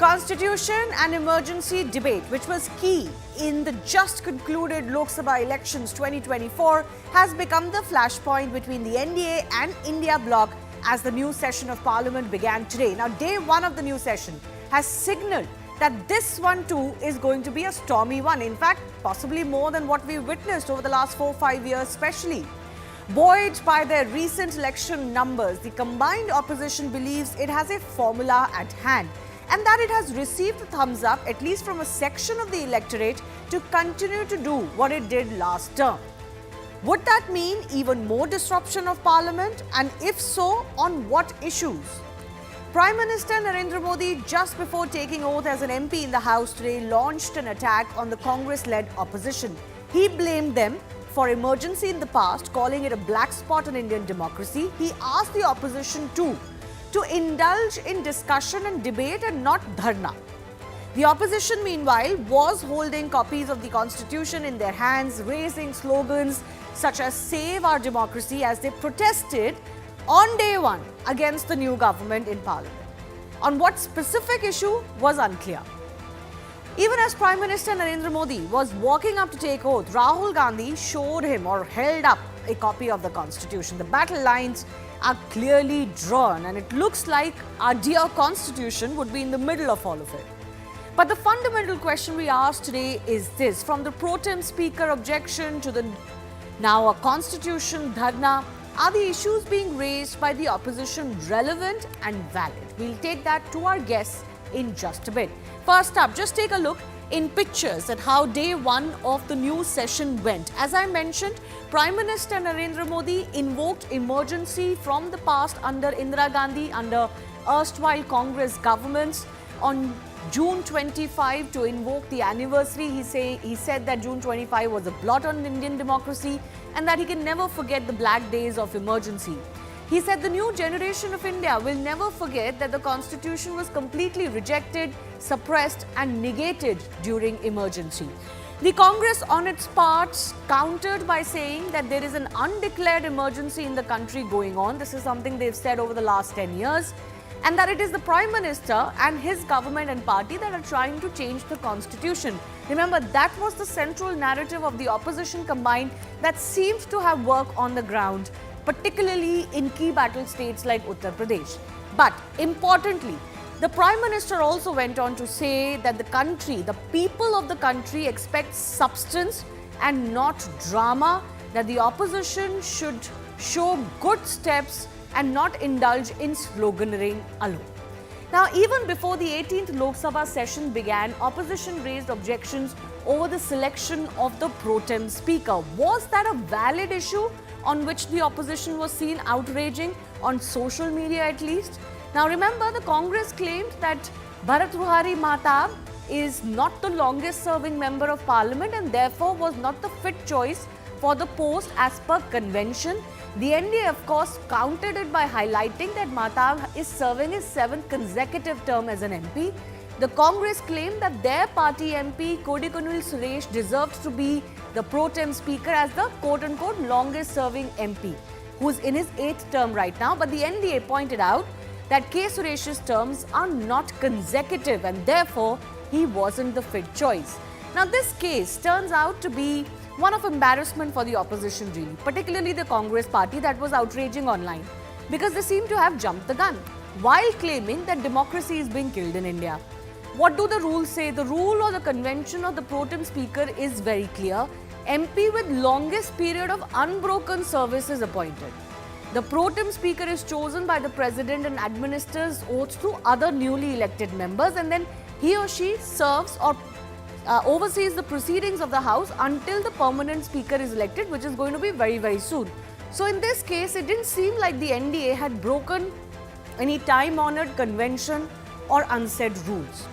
Constitution and emergency debate, which was key in the just concluded Lok Sabha elections 2024, has become the flashpoint between the NDA and India bloc as the new session of Parliament began today. Now, day one of the new session has signalled that this one too is going to be a stormy one. In fact, possibly more than what we've witnessed over the last 4-5 years especially. Buoyed by their recent election numbers, the combined opposition believes it has a formula at hand and that it has received a thumbs up, at least from a section of the electorate, to continue to do what it did last term. Would that mean even more disruption of Parliament? And if so, on what issues? Prime Minister Narendra Modi, just before taking oath as an MP in the House today, launched an attack on the Congress-led opposition. He blamed them for emergency in the past, calling it a black spot in Indian democracy. He asked the opposition too to indulge in discussion and debate and not dharna. The opposition, meanwhile, was holding copies of the Constitution in their hands, raising slogans such as "Save Our Democracy" as they protested on day one against the new government in Parliament. On what specific issue was unclear. Even as Prime Minister Narendra Modi was walking up to take oath, Rahul Gandhi showed him or held up a copy of the Constitution. The battle lines are clearly drawn and it looks like our dear Constitution would be in the middle of all of it. But the fundamental question we ask today is this: from the pro tem speaker objection to the now a Constitution dharna, are the issues being raised by the opposition relevant and valid? We'll take that to our guests in just a bit. First up, just take a look in pictures at how day one of the new session went. As I mentioned, Prime Minister Narendra Modi invoked emergency from the past under Indira Gandhi, under erstwhile Congress governments. On June 25, to invoke the anniversary, he said that June 25 was a blot on Indian democracy and that he can never forget the black days of emergency. He said the new generation of India will never forget that the Constitution was completely rejected, suppressed and negated during emergency. The Congress on its part countered by saying that there is an undeclared emergency in the country going on. This is something they've said over the last 10 years. And that it is the Prime Minister and his government and party that are trying to change the Constitution. Remember, that was the central narrative of the opposition combined that seemed to have worked on the ground, particularly in key battle states like Uttar Pradesh. But importantly, the Prime Minister also went on to say that the country, the people of the country expect substance and not drama, that the opposition should show good steps and not indulge in sloganeering alone. Now, even before the 18th Lok Sabha session began, opposition raised objections over the selection of the pro tem speaker. Was that a valid issue on which the opposition was seen outraging, on social media at least? Now, remember, the Congress claimed that Bharat Ruhari Mahtab is not the longest serving member of Parliament and therefore was not the fit choice for the post as per convention. The NDA, of course, countered it by highlighting that Mahtab is serving his 7th consecutive term as an MP. The Congress claimed that their party MP, Kodikonil Suresh, deserved to be the pro tem speaker as the quote-unquote longest serving MP, who's in his 8th term right now. But the NDA pointed out that K. Suresh's terms are not consecutive and therefore he wasn't the fit choice. Now, this case turns out to be one of embarrassment for the opposition really, particularly the Congress party that was outraging online because they seem to have jumped the gun while claiming that democracy is being killed in India. What do the rules say? The rule or the convention of the pro tem speaker is very clear. MP with longest period of unbroken service is appointed. The pro tem speaker is chosen by the president and administers oaths to other newly elected members, and then he or she serves or oversees the proceedings of the House until the permanent speaker is elected, which is going to be very, very soon. So in this case, it didn't seem like the NDA had broken any time-honoured convention or unsaid rules.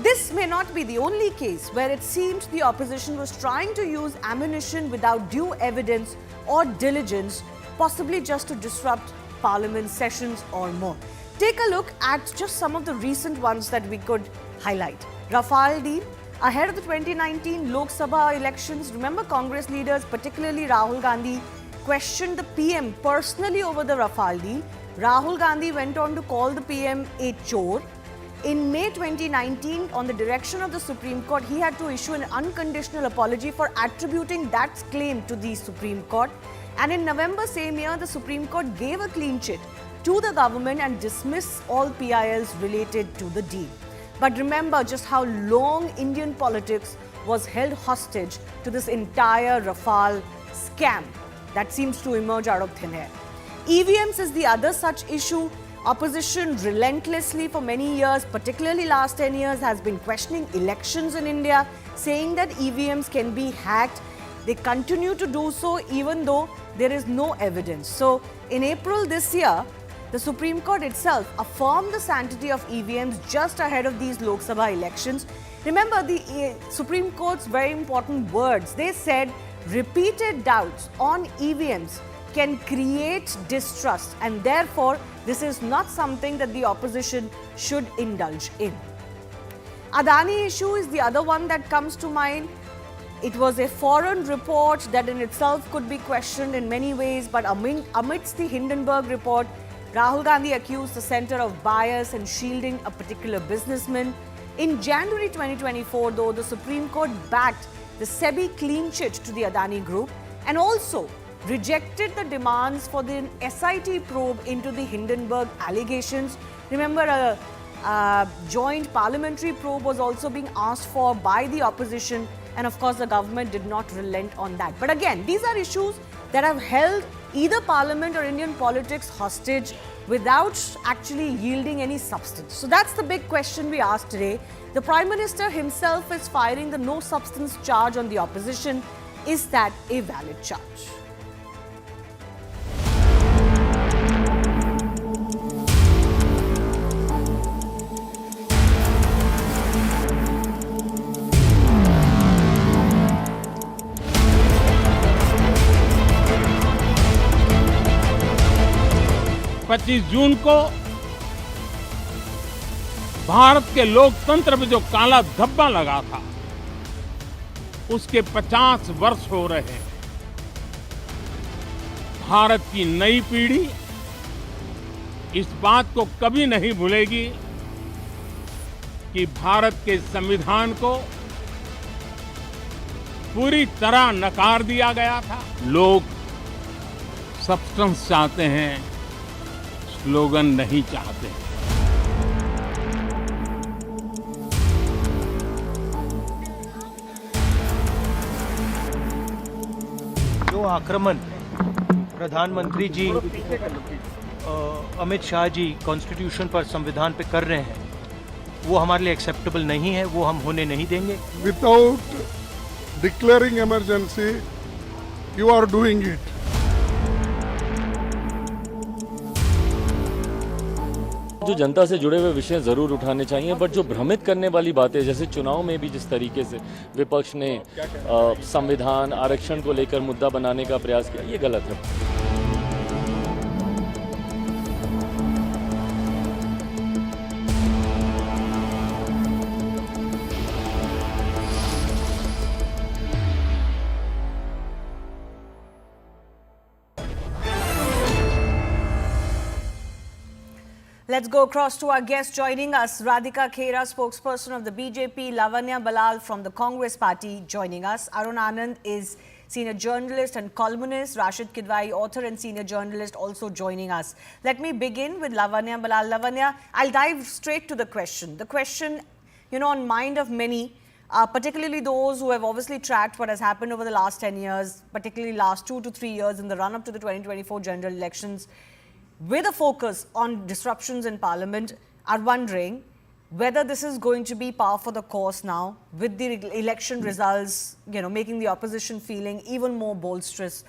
This may not be the only case where it seemed the opposition was trying to use ammunition without due evidence or diligence, possibly just to disrupt Parliament sessions or more. Take a look at just some of the recent ones that we could highlight. Rafale deal. Ahead of the 2019 Lok Sabha elections, remember Congress leaders, particularly Rahul Gandhi, questioned the PM personally over the Rafale deal. Rahul Gandhi went on to call the PM a chore. In May 2019, on the direction of the Supreme Court, he had to issue an unconditional apology for attributing that claim to the Supreme Court. And in November same year, the Supreme Court gave a clean chit to the government and dismissed all PILs related to the deal. But remember just how long Indian politics was held hostage to this entire Rafale scam that seems to emerge out of thin air. EVMs is the other such issue. Opposition relentlessly for many years, particularly last 10 years, has been questioning elections in India, saying that EVMs can be hacked. They continue to do so even though there is no evidence. So in April this year, the Supreme Court itself affirmed the sanctity of EVMs just ahead of these Lok Sabha elections. Remember the Supreme Court's very important words. They said repeated doubts on EVMs can create distrust, and therefore this is not something that the opposition should indulge in. Adani issue is the other one that comes to mind. It was a foreign report that in itself could be questioned in many ways, but amidst the Hindenburg report, Rahul Gandhi accused the center of bias and shielding a particular businessman. In January 2024, though, the Supreme Court backed the SEBI clean chit to the Adani Group and also rejected the demands for the SIT probe into the Hindenburg allegations. Remember, a joint parliamentary probe was also being asked for by the opposition, and of course the government did not relent on that. But again, these are issues that have held either parliament or Indian politics hostage without actually yielding any substance. So that's the big question we asked today. The Prime Minister himself is firing the no substance charge on the opposition. Is that a valid charge? पच्चीस जून को भारत के लोकतंत्र में जो काला धब्बा लगा था, उसके 50 वर्ष हो रहे हैं। भारत की नई पीढ़ी इस बात को कभी नहीं भूलेगी कि भारत के संविधान को पूरी तरह नकार दिया गया था। लोग सब्सटेंस चाहते हैं, स्लोगन नहीं चाहते। जो आक्रमण प्रधानमंत्री जी अमित शाह जी कॉन्स्टिट्यूशन पर, संविधान पे कर रहे हैं, वो हमारे लिए एक्सेप्टेबल नहीं है, वो हम होने नहीं देंगे। Without declaring emergency, you are doing it. जो जनता से जुड़े हुए विषय जरूर उठाने चाहिए, बट जो भ्रमित करने वाली बातें, जैसे चुनाव में भी जिस तरीके से विपक्ष ने संविधान आरक्षण को लेकर मुद्दा बनाने का प्रयास किया, ये गलत है। Let's go across to our guest joining us, Radhika Khera, spokesperson of the BJP, Lavanya Balal from the Congress party joining us. Arun Anand is senior journalist and columnist, Rashid Kidwai, author and senior journalist, also joining us. Let me begin with Lavanya Balal. Lavanya, I'll dive straight to the question. The question, on mind of many, particularly those who have obviously tracked what has happened over the last 10 years, particularly last 2 to 3 years in the run-up to the 2024 general elections, with a focus on disruptions in Parliament, are wondering whether this is going to be par for the course now, with the election results, making the opposition feeling even more bolsterous.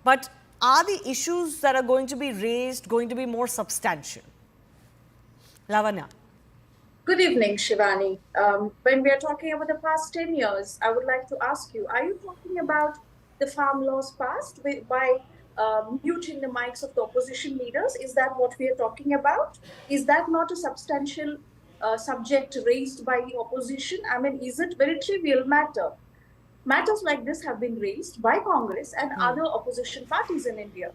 But are the issues that are going to be raised going to be more substantial? Lavanya. Good evening, Shivani. When we are talking about the past 10 years, I would like to ask you, are you talking about the farm laws passed by muting the mics of the opposition leaders? Is that what we are talking about? Is that not a substantial subject raised by the opposition? I mean, is it very trivial matter? Matters like this have been raised by Congress and other opposition parties in India.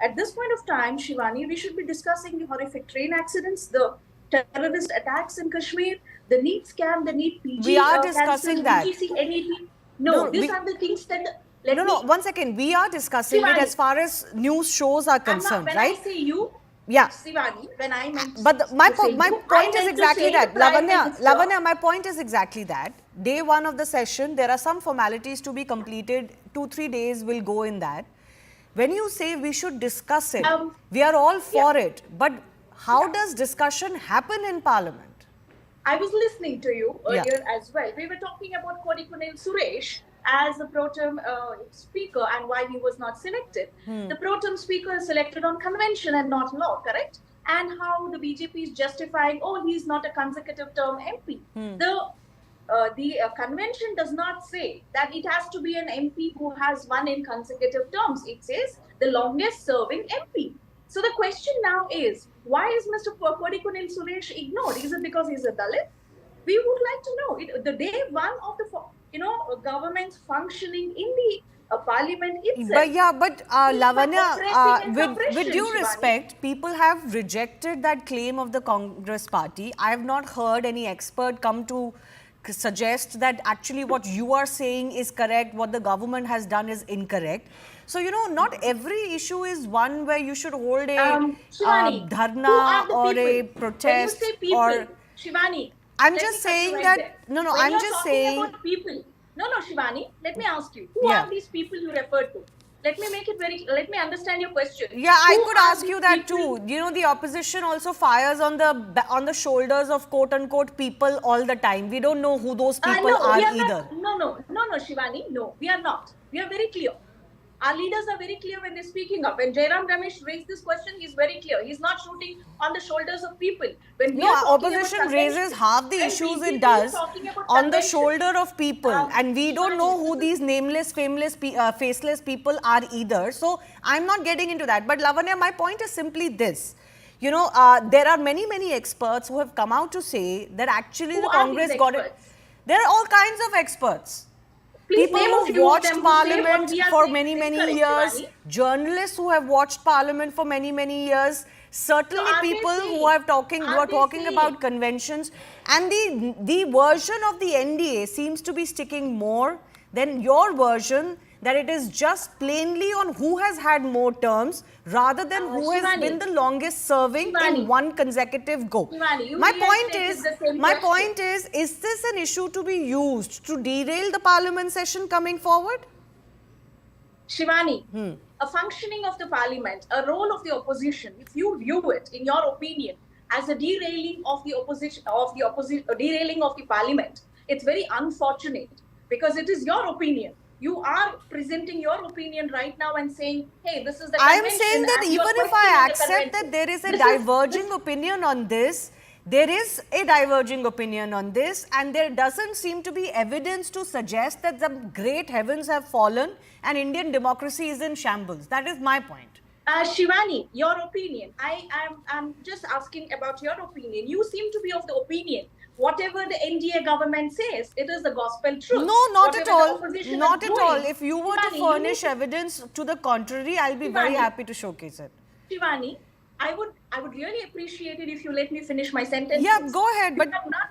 At this point of time, Shivani, we should be discussing the horrific train accidents, the terrorist attacks in Kashmir, the NEET scam, the NEET PG. We are discussing that. UGC, NET. No, No, these we- are the things that. No, 1 second. We are discussing it Shivani. as far as news shows are concerned, when right? I say you, Yeah. Shivani, when I meant But my to say point you, I is meant to exactly say that. the Prime Lavanya, Minister. Lavanya, my point is exactly that. Day one of the session, there are some formalities to be completed. 2-3 days will go in that. When you say we should discuss it, we are all for it. But how does discussion happen in Parliament? I was listening to you Yeah. earlier as well. We were talking about Kodikunil Suresh as a pro tem speaker and why he was not selected. The pro tem speaker is selected on convention and not law, correct? And how the BJP is justifying, oh, he's not a consecutive term MP. The convention does not say that it has to be an MP who has won in consecutive terms. It says the longest serving MP. So the question now is, why is Mr. Kodikunil Suresh ignored? Is it because he's a Dalit? We would like to know. The day one of the government's functioning in the parliament itself. But Lavanya, oppressing and with suppression, due Shivani. respect, people have rejected that claim of the Congress party. I have not heard any expert come to suggest that actually what you are saying is correct, what the government has done is incorrect. So, not every issue is one where you should hold a Shivani, who dharna are the or a people? protest When you say people, or... Shivani, I'm let just me cut you saying right that- there. no, When I'm you're just talking saying- about people. No, Shivani, let me ask you, who Yeah. are these people you referred to? Let me understand your question. Yeah, I Who could are ask these you that people? too. The opposition also fires on the shoulders of quote unquote people all the time. We don't know who those people No, are we either. not, no, Shivani, no, we are not. We are very clear. Our leaders are very clear when they're speaking up. When Jairam Ramesh raised this question, he's very clear. He's not shooting on the shoulders of people. When we No, are talking about opposition raises convention, half the when issues BJP it is does talking about on the convention, shoulder of people, and we don't know who Shivani, these nameless, faceless people are either. So I'm not getting into that. But Lavanya, my point is simply this. There are many experts who have come out to say that actually Who the are Congress these got it. experts? There are all kinds of experts. Please People name a who've few of watched them who say what Parliament we are for saying many, is many correct, years, Shivani. journalists who have watched Parliament for many, many years, certainly So are they people who saying- are talking are they talking saying- about conventions, and the version of the NDA seems to be sticking more than your version, that it is just plainly on who has had more terms rather than who has Shivani. been the longest serving in Shivani. one consecutive go. Shivani, you My really point stated the is, same my question. point is this an issue to be used to derail the Parliament session coming forward? Shivani, a functioning of the parliament, a role of the opposition, if you view it, in your opinion, as a derailing of the derailing of the parliament, it's very unfortunate because it is your opinion. You are presenting your opinion right now and saying, hey, this is the I am convention saying that and you are even if I questioning the accept convention. that there is a This diverging opinion on this, there is a diverging opinion on this, and there doesn't seem to be evidence to suggest that the great heavens have fallen and Indian democracy is in shambles. That is my point. Shivani, your opinion. I'm just asking about your opinion. You seem to be of the opinion whatever the NDA government says, it is the gospel truth. No, not at Whatever the all. opposition Not is at all. doing. If you were to Shivani, you furnish need to- evidence to the contrary, I'll be very Shivani. happy to showcase it. Shivani, I would really appreciate it if you let me finish my sentence. Yeah, go ahead, but You have not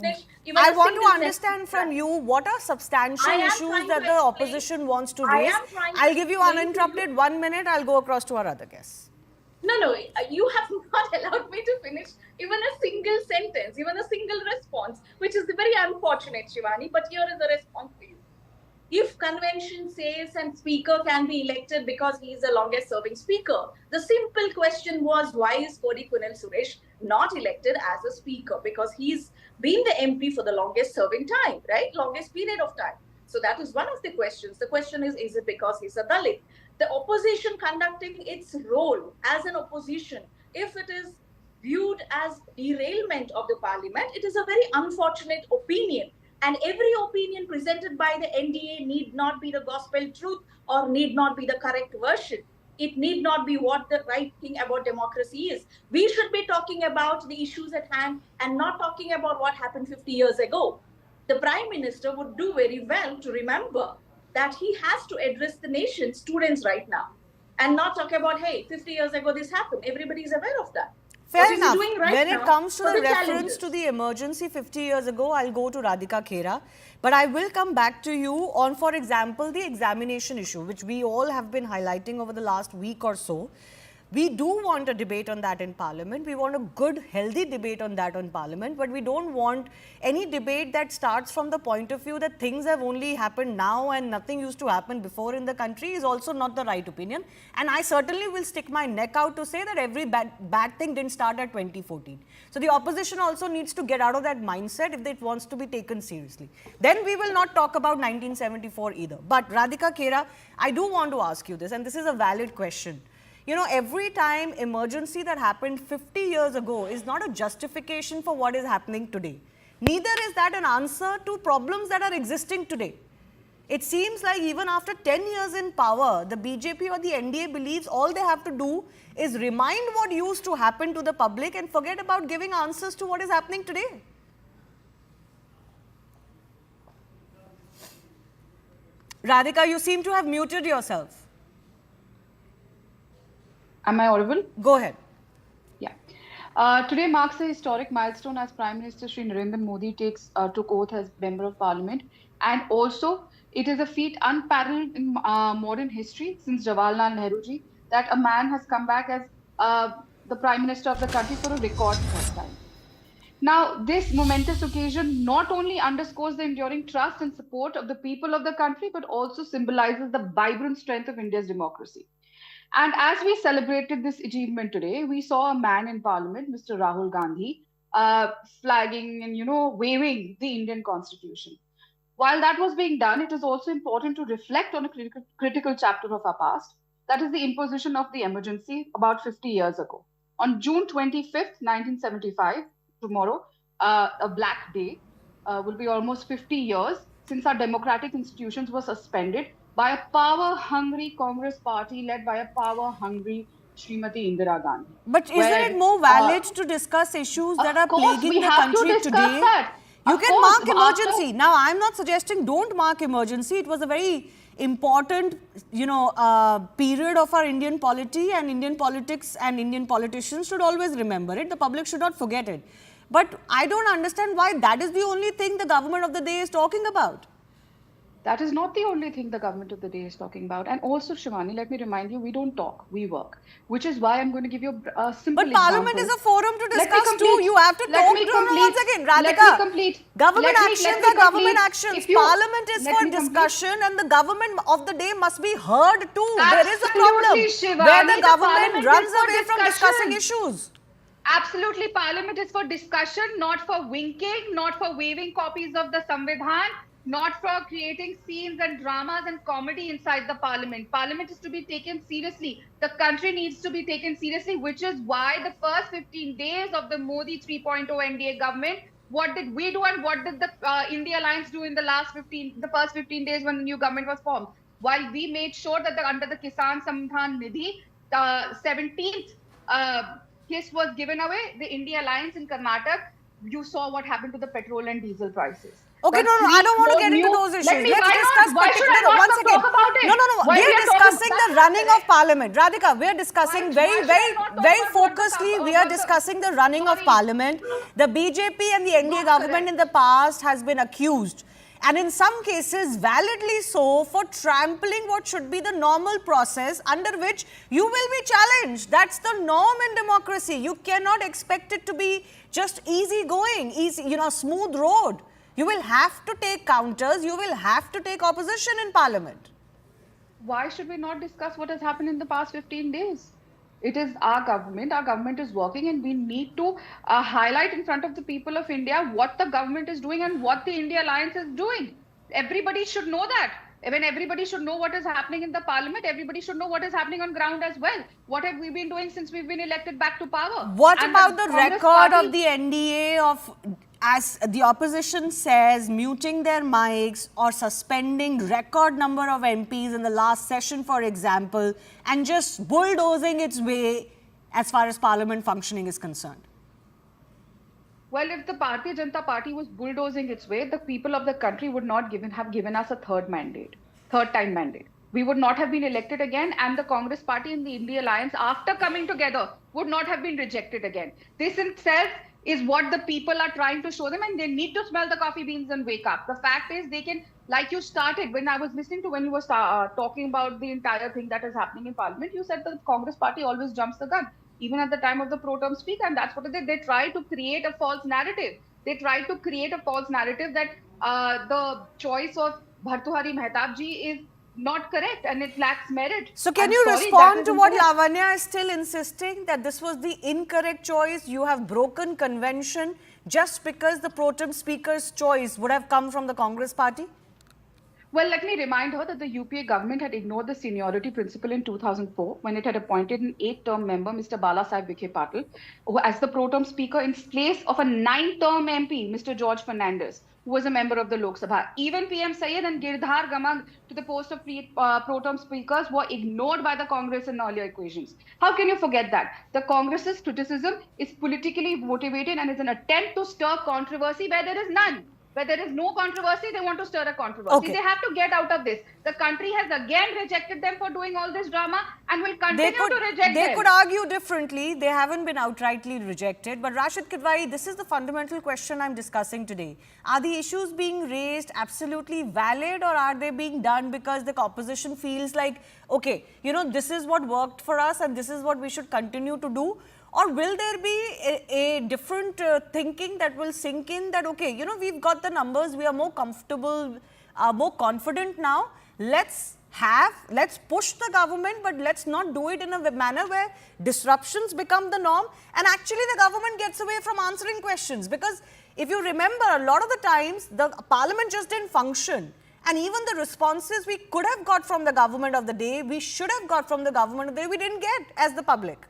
finished even I a want to single understand sentence. from you what are substantial I am issues trying that to the explain- opposition wants to I raise. am trying to I'll give you explain to uninterrupted 1 minute. I'll go across to our other guests. No, you have not allowed me to finish even a single sentence, even a single response, which is very unfortunate, Shivani. But here is the response for you. If convention says and speaker can be elected because he is the longest serving speaker, the simple question was, why is Kodikunil Suresh not elected as a speaker? Because he's been the MP for the longest serving time, right? Longest period of time. So that is one of the questions. The question is it because he's a Dalit? The opposition conducting its role as an opposition, if it is viewed as derailment of the parliament, it is a very unfortunate opinion. And every opinion presented by the NDA need not be the gospel truth or need not be the correct version. It need not be what the right thing about democracy is. We should be talking about the issues at hand and not talking about what happened 50 years ago. The Prime Minister would do very well to remember that he has to address the nation's students right now and not talk about, hey, 50 years ago this happened. Everybody is aware of that. Fair What is he enough. doing right when now it comes to for the the reference challenges? to the emergency 50 years ago, I'll go to Radhika Khera. But I will come back to you on, for example, the examination issue, which we all have been highlighting over the last week or so. We do want a debate on that in Parliament. We want a good, healthy debate on that in Parliament. But we don't want any debate that starts from the point of view that things have only happened now and nothing used to happen before in the country is also not the right opinion. And I certainly will stick my neck out to say that every bad thing didn't start at 2014. So the opposition also needs to get out of that mindset if it wants to be taken seriously. Then we will not talk about 1974 either. But Radhika Khera, I do want to ask you this, and this is a valid question. You know, every time emergency that happened 50 years ago is not a justification for what is happening today. Neither is that an answer to problems that are existing today. It seems like even after 10 years in power, the BJP or the NDA believes all they have to do is remind what used to happen to the public and forget about giving answers to what is happening today. Radhika, you seem to have muted yourself. Am I audible? Go ahead. Yeah. Today marks a historic milestone as Prime Minister Shri Narendra Modi took oath as Member of Parliament, and also it is a feat unparalleled in modern history since Jawaharlal Nehru ji that a man has come back as the Prime Minister of the country for a record third time. Now, this momentous occasion not only underscores the enduring trust and support of the people of the country, but also symbolizes the vibrant strength of India's democracy. And as we celebrated this achievement today, we saw a man in Parliament, Mr. Rahul Gandhi, flagging and waving the Indian Constitution. While that was being done, it is also important to reflect on a critical chapter of our past. That is the imposition of the emergency about 50 years ago. On June 25th, 1975, tomorrow, a black day, will be almost 50 years since our democratic institutions were suspended by a power-hungry Congress party led by a power-hungry Srimati Indira Gandhi. But isn't it more valid to discuss issues that are plaguing the country today? You can mark emergency. Now, I'm not suggesting don't mark emergency. It was a very important, period of our Indian polity, and Indian politics and Indian politicians should always remember it. The public should not forget it. But I don't understand why that is the only thing the government of the day is talking about. That is not the only thing the government of the day is talking about. And also, Shivani, let me remind you, we don't talk, we work. Which is why I'm going to give you a simple example. But Parliament is a forum to discuss too. You have to talk once again. Radhika, government actions are government actions. Parliament is for discussion and the government of the day must be heard too. There is a problem where the government runs away from discussing issues. Absolutely, Parliament is for discussion, not for winking, not for waving copies of the Samvidhan, not for creating scenes and dramas and comedy inside the Parliament. Parliament is to be taken seriously. The country needs to be taken seriously, which is why the first 15 days of the Modi 3.0 NDA government, what did we do and what did the India Alliance do in the first 15 days when the new government was formed? While we made sure that under the Kisan Samvidhan Nidhi, 17th kiss was given away, the India Alliance in Karnataka, you saw what happened to the petrol and diesel prices. Okay, no, I don't want to get into those issues. Let's discuss we are discussing the running of Parliament. Radhika, we are discussing very focusedly, we are discussing the running of Parliament. The BJP and the NDA government in the past has been accused, and in some cases validly so, for trampling what should be the normal process under which you will be challenged. That's the norm in democracy. You cannot expect it to be just easy going, smooth road. You will have to take counters, you will have to take opposition in Parliament. Why should we not discuss what has happened in the past 15 days? It is our government is working, and we need to highlight in front of the people of India what the government is doing and what the India Alliance is doing. Everybody should know that. When everybody should know what is happening in the Parliament, everybody should know what is happening on ground as well. What have we been doing since we've been elected back to power? What about the record of the NDA of, as the opposition says, muting their mics or suspending record number of MPs in the last session, for example, and just bulldozing its way as far as Parliament functioning is concerned? Well, if the Bharatiya Janata Party was bulldozing its way, the people of the country would not have given us a third time mandate. we would not have been elected again, and the Congress party and the India Alliance, after coming together, would not have been rejected again. This itself is what the people are trying to show them, and they need to smell the coffee beans and wake up. The fact is, they can, like you started, when I was listening to when you were talking about the entire thing that is happening in Parliament, you said the Congress party always jumps the gun, even at the time of the pro tem speaker, and that's what they did. They try to create a false narrative. They try to create a false narrative that the choice of Bhartuhari Mehtab ji is not correct and it lacks merit. So can I'm you sorry, respond that to is what incorrect. Lavanya is still insisting, that this was the incorrect choice? You have broken convention just because the pro tem speaker's choice would have come from the Congress party? Well, let me remind her that the UPA government had ignored the seniority principle in 2004 when it had appointed an 8-term member, Mr. Balasaheb Vikhe Patil, as the pro tem speaker in place of a 9-term MP, Mr. George Fernandez, who was a member of the Lok Sabha. Even PM Syed and Girdhar Gamag to the post of pro tem speakers were ignored by the Congress in earlier equations. How can you forget that? The Congress's criticism is politically motivated and is an attempt to stir controversy where there is none. Where there is no controversy, they want to stir a controversy. Okay. They have to get out of this. The country has again rejected them for doing all this drama and will continue to reject They them. could argue differently. They haven't been outrightly rejected. But Rashid Kidwai, this is the fundamental question I'm discussing today. Are the issues being raised absolutely valid, or are they being done because the opposition feels like, okay, you know, this is what worked for us and this is what we should continue to do? Or will there be a different thinking that will sink in that, okay, you know, we've got the numbers, we are more comfortable, more confident now. Let's push the government, but let's not do it in a manner where disruptions become the norm and actually the government gets away from answering questions. Because if you remember, a lot of the times the parliament just didn't function. And even the responses we could have got from the government of the day, we should have got from the government of the day, we didn't get as the public.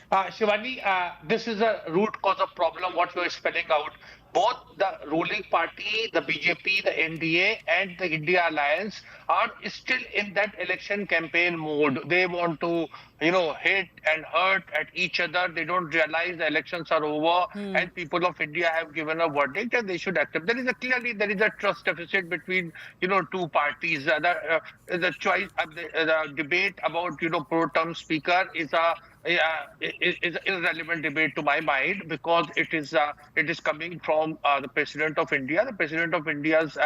Shivani, this is a root cause of problem, what you are spelling out. Both the ruling party, the BJP, the NDA and the India Alliance are still in that election campaign mode. They want to, you know, hit and hurt at each other. They don't realize the elections are over and people of India have given a verdict and they should accept. There is a trust deficit between, you know, two parties. The choice, the debate about, you know, pro tem speaker is an irrelevant debate to my mind, because it is coming from the President of India. The President of India's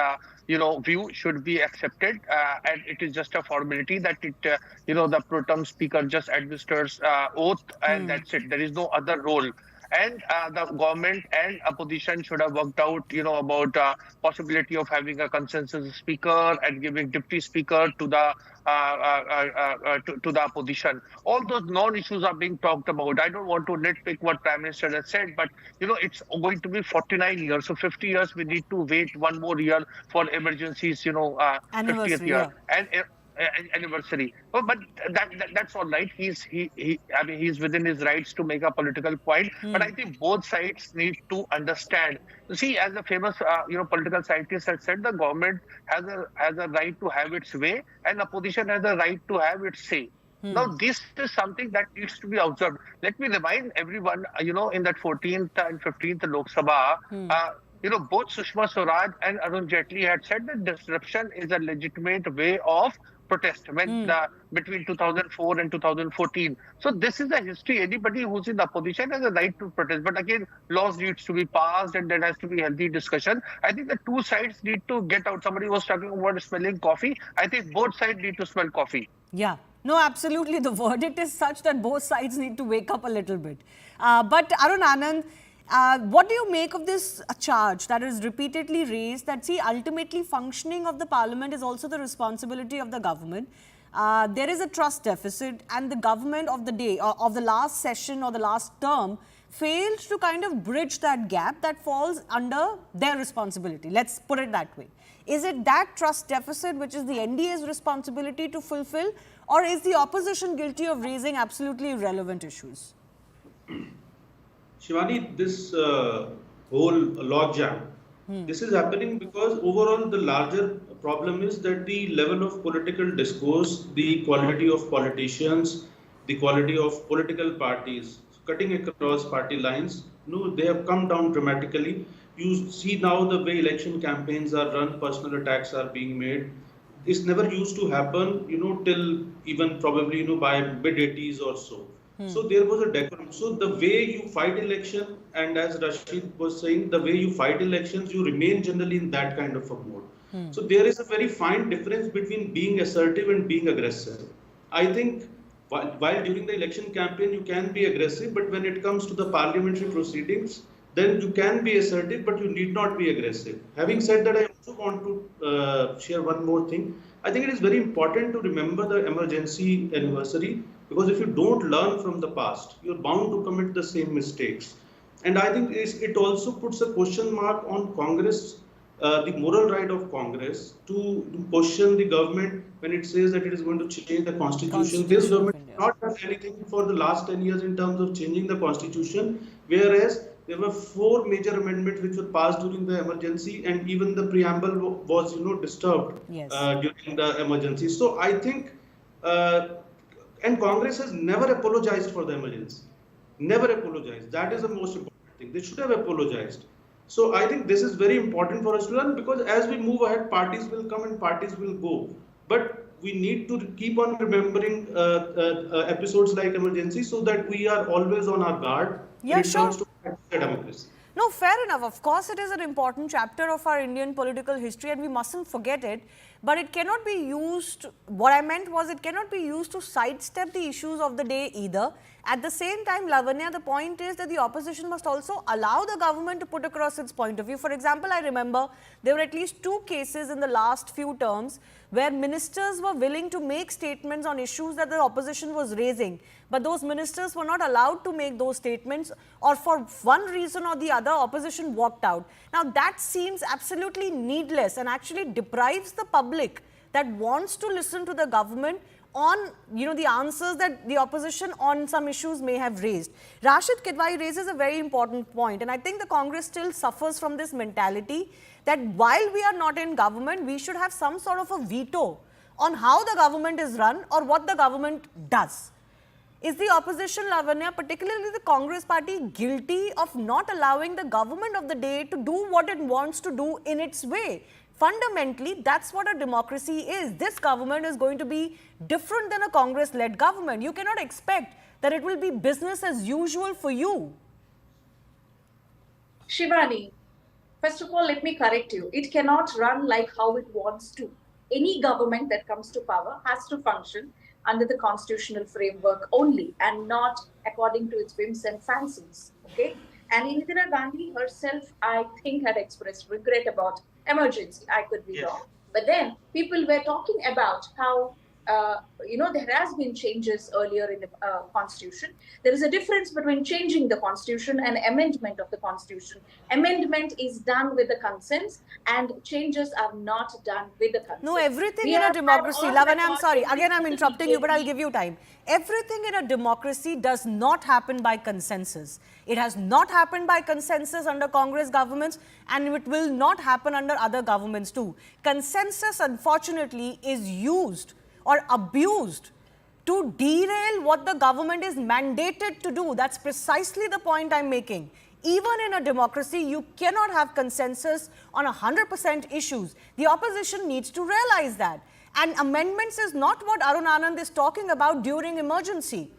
view should be accepted, and it is just a formality that the pro tem speaker just administers oath, and that's it. There is no other role. And the government and opposition should have worked out, about possibility of having a consensus speaker and giving deputy speaker to the opposition. All those non-issues are being talked about. I don't want to nitpick what Prime Minister has said, but it's going to be 49 years. So 50 years we need to wait one more year for emergencies. 50th year. Yeah. Anniversary. But that's all right. He's within his rights to make a political point. But I think both sides need to understand. See, as a famous political scientist has said, the government has a right to have its way, and opposition has a right to have its say. Now, this is something that needs to be observed. Let me remind everyone, in that 14th and 15th Lok Sabha, both Sushma Swaraj and Arun Jaitley had said that disruption is a legitimate way of protest between 2004 and 2014. So this is a history. Anybody who's in the opposition has a right to protest. But again, laws needs to be passed and there has to be healthy discussion. I think the two sides need to get out. Somebody was talking about smelling coffee. I think both sides need to smell coffee. Yeah. No, absolutely. The verdict is such that both sides need to wake up a little bit. But Arun Anand, what do you make of this charge that is repeatedly raised that, see, ultimately functioning of the parliament is also the responsibility of the government? There is a trust deficit and the government of the day, or of the last session or the last term, failed to kind of bridge that gap that falls under their responsibility. Let's put it that way. Is it that trust deficit which is the NDA's responsibility to fulfill, or is the opposition guilty of raising absolutely irrelevant issues? Shivani, this whole logjam, this is happening because overall the larger problem is that the level of political discourse, the quality of politicians, the quality of political parties, cutting across party lines, they have come down dramatically. You see now the way election campaigns are run, personal attacks are being made. It's never used to happen, till even probably, by mid-80s or so. So there was a decorum. So the way you fight election, and as Rashid was saying, the way you fight elections, you remain generally in that kind of a mode. So there is a very fine difference between being assertive and being aggressive. I think while during the election campaign you can be aggressive, but when it comes to the parliamentary proceedings, then you can be assertive, but you need not be aggressive. Having said that, I also want to share one more thing. I think it is very important to remember the emergency anniversary, because if you don't learn from the past, you're bound to commit the same mistakes. And I think it also puts a question mark on Congress, the moral right of Congress to question the government when it says that it is going to change the constitution. This government has not done anything for the last 10 years in terms of changing the constitution, whereas there were 4 major amendments which were passed during the emergency, and even the preamble was, disturbed during the emergency. So I think, and Congress has never apologized for the emergency. Never apologized. That is the most important thing. They should have apologized. So I think this is very important for us to learn, because as we move ahead, parties will come and parties will go. But we need to keep on remembering episodes like emergency, so that we are always on our guard when it comes to democracy. No, fair enough. Of course, it is an important chapter of our Indian political history and we mustn't forget it. But it cannot be used, what I meant was it cannot be used to sidestep the issues of the day either. At the same time, Lavanya, the point is that the opposition must also allow the government to put across its point of view. For example, I remember there were at least 2 cases in the last few terms where ministers were willing to make statements on issues that the opposition was raising. But those ministers were not allowed to make those statements, or for one reason or the other, opposition walked out. Now that seems absolutely needless and actually deprives the public that wants to listen to the government on, the answers that the opposition on some issues may have raised. Rashid Kidwai raises a very important point, and I think the Congress still suffers from this mentality that while we are not in government, we should have some sort of a veto on how the government is run or what the government does. Is the opposition, Lavanya, particularly the Congress party, guilty of not allowing the government of the day to do what it wants to do in its way? Fundamentally, that's what a democracy is. This government is going to be different than a Congress-led government. You cannot expect that it will be business as usual for you. Shivani, first of all, let me correct you. It cannot run like how it wants to. Any government that comes to power has to function under the constitutional framework only and not according to its whims and fancies. Okay? And Indira Gandhi herself, I think, had expressed regret about emergency. I could be wrong. But then people were talking about how, there has been changes earlier in the constitution. There is a difference between changing the constitution and amendment of the constitution. Amendment is done with the consent and changes are not done with the consent. No, everything in a democracy, Lavanya, I'm sorry. Again, I'm interrupting you, but I'll give you time. Everything in a democracy does not happen by consensus. It has not happened by consensus under Congress governments, and it will not happen under other governments too. Consensus, unfortunately, is used or abused to derail what the government is mandated to do. That's precisely the point I'm making. Even in a democracy, you cannot have consensus on 100% issues. The opposition needs to realize that. And amendments is not what Arun Anand is talking about during emergency.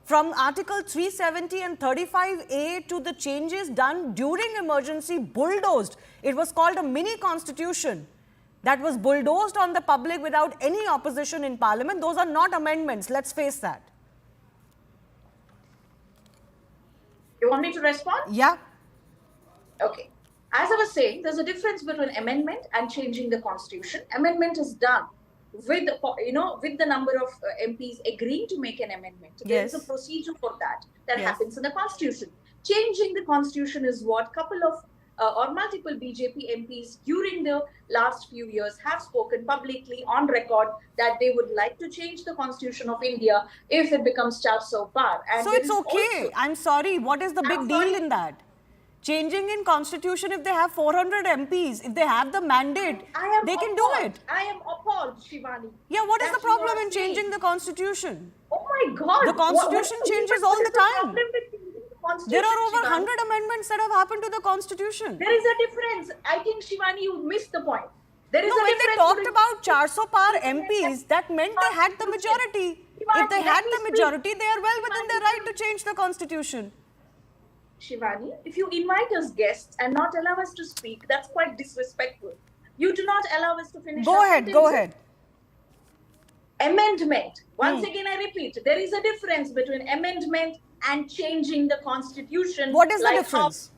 From Article 370 and 35A to the changes done during emergency, bulldozed. It was called a mini constitution that was bulldozed on the public without any opposition in parliament. Those are not amendments. Let's face that. You want me to respond? Yeah. Okay. As I was saying, there's a difference between amendment and changing the constitution. Amendment is done with the number of MPs agreeing to make an amendment. There is a procedure for that happens in the constitution. Changing the constitution is what couple of or multiple BJP MPs during the last few years have spoken publicly on record that they would like to change the constitution of India if it becomes charged so far. And so it's okay. I'm sorry. What is the big deal in that? Changing in constitution, if they have 400 MPs, if they have the mandate, they can do it. I am appalled, Shivani. Yeah, what is the problem in changing the constitution? Oh my God. The constitution changes all the time. There are over 100 amendments that have happened to the constitution. There is a difference. I think, Shivani, you missed the point. There is No, a when they difference talked between- about 400 par MPs, that meant they had the majority. If they had the majority, they are well within their right to change the constitution. Shivani, if you invite us guests and not allow us to speak, that's quite disrespectful. You do not allow us to finish. Go our ahead, go sentences. ahead. Amendment. Once again, I repeat, there is a difference between amendment and changing the constitution. What is the like difference?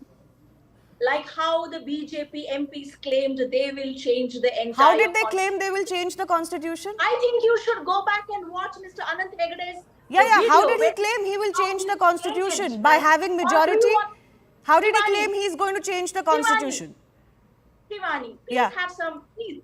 Like how the BJP MPs claimed they will change the entire. How did they constitution. claim they will change the constitution? I think you should go back and watch Mr. Anant Hegde's. Yeah. How video did he where- claim he will how change he the constitution? changed, By right? having Or do you majority? want- How did he Shivani, claim he is going to change the constitution? Shivani, please Yeah. have some. Please.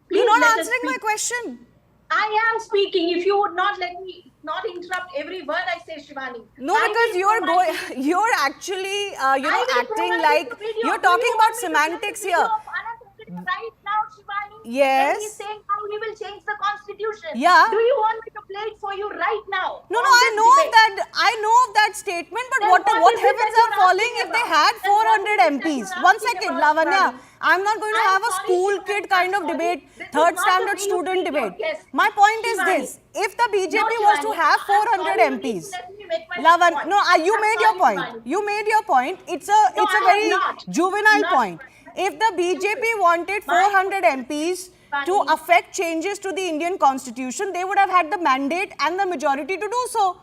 You're not let us answering my speak. question. I am speaking. If you would not let me not interrupt every word I say, Shivani. No, I because will you're provide going, you- you're actually, I will acting provide you like the video. you're Do talking you about want me to play the semantics video here. of Anant Hegde right now, Shivani? Yes. When he's saying how he will change the constitution. Yeah. Do you want me to play it for you right now? No, on I this know of debate? that. I know of that statement, but Then what what is it heavens that are you're falling asking if they about? had Then what 400 is it that MPs? you're One asking second, about, Lavanya. Shivani? I'm not going to I'm have a sorry, school Shivani, kid I'm kind of sorry. debate, This is third not the standard way you student treat your debate. guests. My point is Shivani. this: if the BJP No, was to Shivani, have I'm 400 sorry, you need MPs, to let me make my Lavan, point. no, you I'm made sorry, your point. Shivani. You made your point. It's a No, I have very not. juvenile Not. point. If the BJP wanted My- 400 MPs to Shivani. affect changes to the Indian constitution, they would have had the mandate and the majority to do so.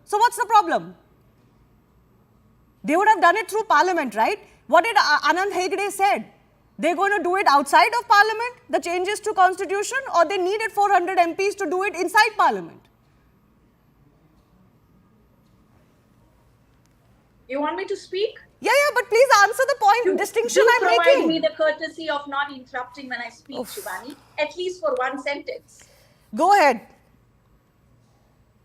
So what's the problem? They would have done it through parliament, right? What did Anand Hegde said? They're going to do it outside of parliament, the changes to constitution, or they needed 400 MPs to do it inside parliament? You want me to speak? Yeah, but please answer the point, distinction do I'm provide making. me the courtesy of not interrupting when I speak, Shivani, at least for one sentence. Go ahead.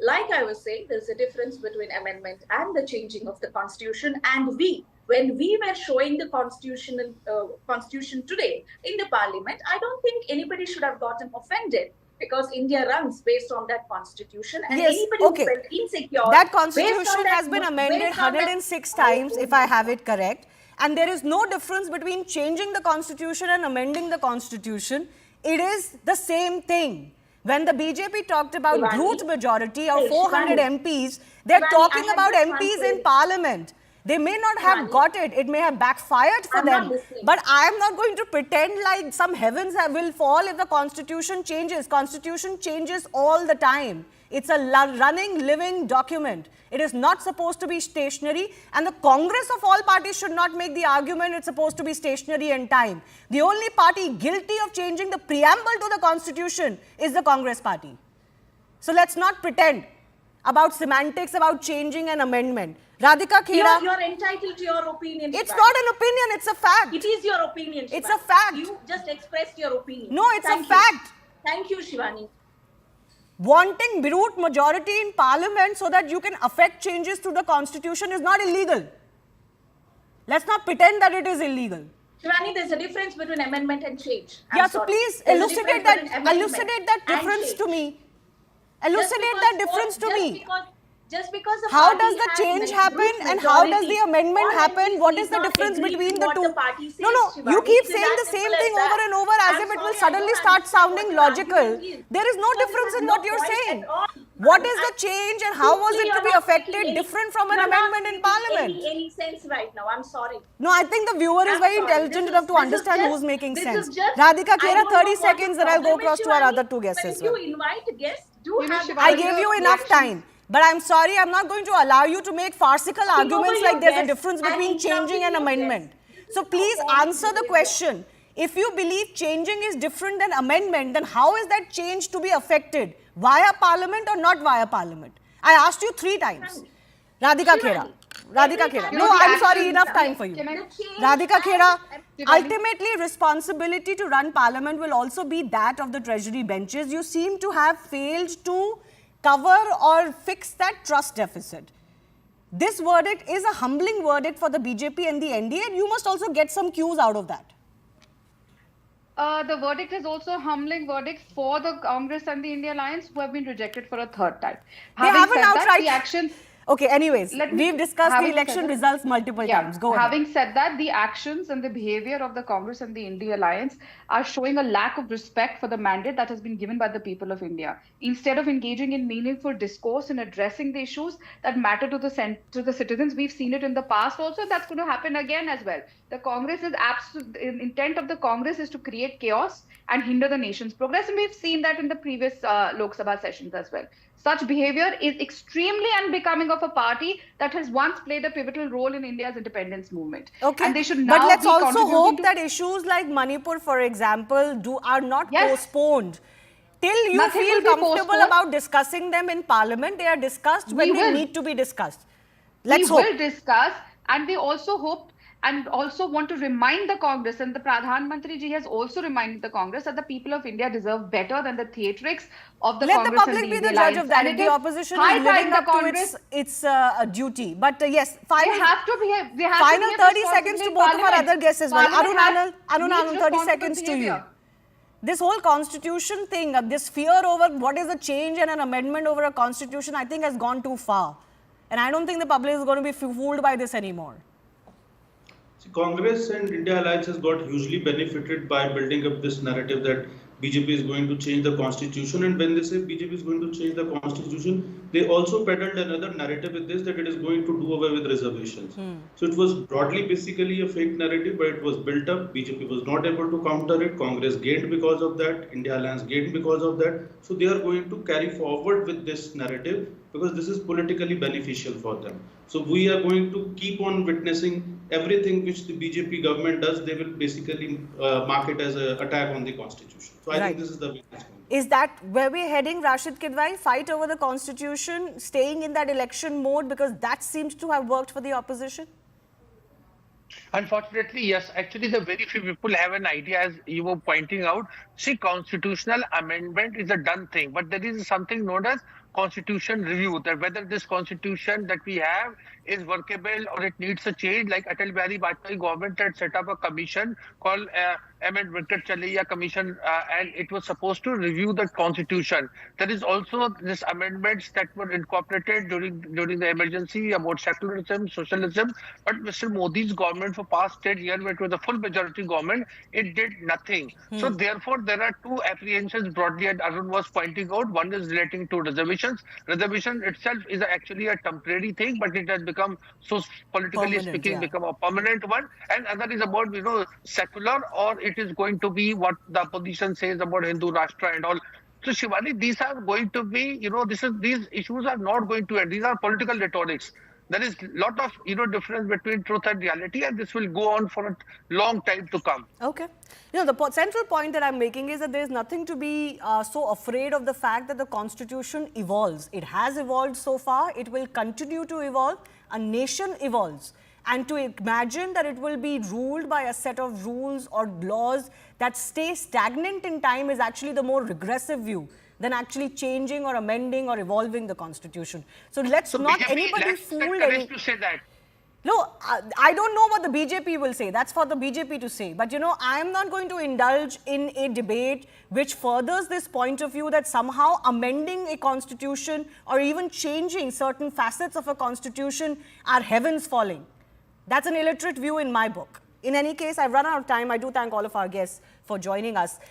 Like I was saying, there's a difference between amendment and the changing of the constitution. And when we were showing the constitution today in the parliament, I don't think anybody should have gotten offended because India runs based on that constitution. And Yes, anybody okay. who felt insecure. That based on constitution that- has been amended based on that- 106 times, if I have it correct. And there is no difference between changing the constitution and amending the constitution. It is the same thing. When the BJP talked about Shivani. brute majority of Hey, 400 Shivani. MPs, they're Shivani, talking I have about just MPs in answered. parliament. They may not have Shivani. got it. It may have backfired for I'm not them. listening. But I am not going to pretend like some heavens will fall if the constitution changes. Constitution changes all the time. It's a running, living document. It is not supposed to be stationary, and the Congress of all parties should not make the argument it's supposed to be stationary in time. The only party guilty of changing the preamble to the constitution is the Congress party. So let's not pretend about semantics, about changing an amendment. Radhika Khera, You're entitled to your opinion. it's Shivani. not an opinion, it's a fact. It is your opinion, Shivani. It's a fact. You just expressed your opinion. No, it's Thank a fact. Thank you, Shivani. Wanting brute majority in parliament so that you can affect changes to the constitution is not illegal. Let's not pretend that it is illegal. Shivani, there's a difference between amendment and change. I'm Yeah, so sorry. please There's a elucidate difference that, between amendment elucidate that and difference change. to me. Just Elucidate because- that difference to just me. Just because a How party does the has change a happen brute and how does majority, the amendment all happen? MPs What need is the not difference agree between to the what two? the party says, No, Shivani. you keep It is saying as the same simple thing as over that. and over as I'm if it will sorry, I suddenly don't start understand sounding what your logical. argument is. There is no So difference there is in no what you're point saying. at all. What is I- the change and how was it Simply to be you're not affected making different from an you're not amendment in making parliament? Any sense right now? I'm sorry. No, I think the viewer is I'm very sorry. intelligent This enough is- to this is understand just- who's making this sense. is just- Radhika I Khera, don't 30 know what seconds, the then I'll go problem is, across to our Shivani. other two guests But as if you well. invite guests, do You know, have Shivani, I Are gave you you enough reactions? time. But I'm sorry, I'm not going to allow you to make farcical arguments over like your there's a guests difference and between changing interrupting and your amendment. guests. So please Okay. answer the question. If you believe changing is different than amendment, then how is that change to be affected? Via parliament or not via parliament? I asked you 3 times. Radhika Khera. Radhika Every Khera. time No, you I'm ask sorry, me- enough time for you. Can I- Radhika Khera, Shivani. ultimately responsibility to run parliament will also be that of the treasury benches. You seem to have failed to cover or fix that trust deficit. This verdict is a humbling verdict for the BJP and the NDA, and you must also get some cues out of that. The verdict is also a humbling verdict for the Congress and the India Alliance who have been rejected for a third time. They Having haven't said that, outright. the actions. Okay, anyways, we've discussed the having election said that- results multiple times. Go ahead. Having said that, the actions and the behavior of the Congress and the India Alliance are showing a lack of respect for the mandate that has been given by the people of India. Instead of engaging in meaningful discourse and addressing the issues that matter to the citizens, we've seen it in the past also. That's going to happen again as well. The Congress is intent of the Congress is to create chaos and hinder the nation's progress, and we've seen that in the previous Lok Sabha sessions as well. Such behavior is extremely unbecoming of a party that has once played a pivotal role in India's independence movement. Okay, And they should now but let's be also contributing hope to- that issues like Manipur, for example, are not Yes. postponed. Till you Nothing feel will be comfortable postponed. about discussing them in Parliament, they are discussed when We they will. need to be discussed. Let's we hope. will discuss, and we also hope and also want to remind the Congress, and the Pradhan Mantri ji has also reminded the Congress that the people of India deserve better than the theatrics of the Let Congress the public and be the the India judge Alliance. of that. And If it the is opposition high is living time the up to Congress- its duty. But yes, They final have to behave. They have final to behave 30 seconds to responsibly in both of our Parliament. other guests as well. Parliament Arun needs Anand, 30 responsible seconds to you. behavior. This whole constitution thing, this fear over what is a change and an amendment over a constitution, I think has gone too far. And I don't think the public is going to be fooled by this anymore. See, Congress and India Alliance has got hugely benefited by building up this narrative that BJP is going to change the constitution, and when they say BJP is going to change the constitution, they also peddled another narrative with this, that it is going to do away with reservations. So it was broadly basically a fake narrative, but it was built up. BJP was not able to counter it. Congress gained because of that. India Alliance gained because of that. So they are going to carry forward with this narrative because this is politically beneficial for them. So we are going to keep on witnessing everything which the BJP government does. They will basically mark it as an attack on the constitution. So I Right. think this is the way it's going. Is that where we're heading, Rashid Kidwai? Fight over the constitution, staying in that election mode because that seems to have worked for the opposition? Unfortunately, yes. Actually, the very few people have an idea, as you were pointing out. See, constitutional amendment is a done thing, but there is something known as constitution review, that whether this constitution that we have is workable or it needs a change. Like Atal Bihari Vajpayee government had set up a commission called M.N. Venkat Chalaiya Commission, and it was supposed to review the constitution. There is also this amendments that were incorporated during the emergency about secularism, socialism. But Mr. Modi's government for past 10 years, where it was a full majority government, it did nothing. So therefore, there are two apprehensions broadly, and Arun was pointing out. One is relating to reservations. Reservation itself is actually a temporary thing, but it has become, so politically Permanent, speaking, yeah. become a permanent one. And other is about, secular, or it is going to be what the opposition says about Hindu Rashtra and all. So Shivani, these are going to be, these issues are not going to end. These are political rhetorics. There is a lot of, difference between truth and reality, and this will go on for a long time to come. Okay. The central point that I'm making is that there is nothing to be so afraid of the fact that the constitution evolves. It has evolved so far. It will continue to evolve. A nation evolves. And to imagine that it will be ruled by a set of rules or laws that stay stagnant in time is actually the more regressive view than actually changing or amending or evolving the constitution. So let's not BJP anybody lacks the fool courage to say that. No, I don't know what the BJP will say. That's for the BJP to say. But I am not going to indulge in a debate which furthers this point of view that somehow amending a constitution or even changing certain facets of a constitution are heavens falling. That's an illiterate view in my book. In any case, I've run out of time. I do thank all of our guests for joining us.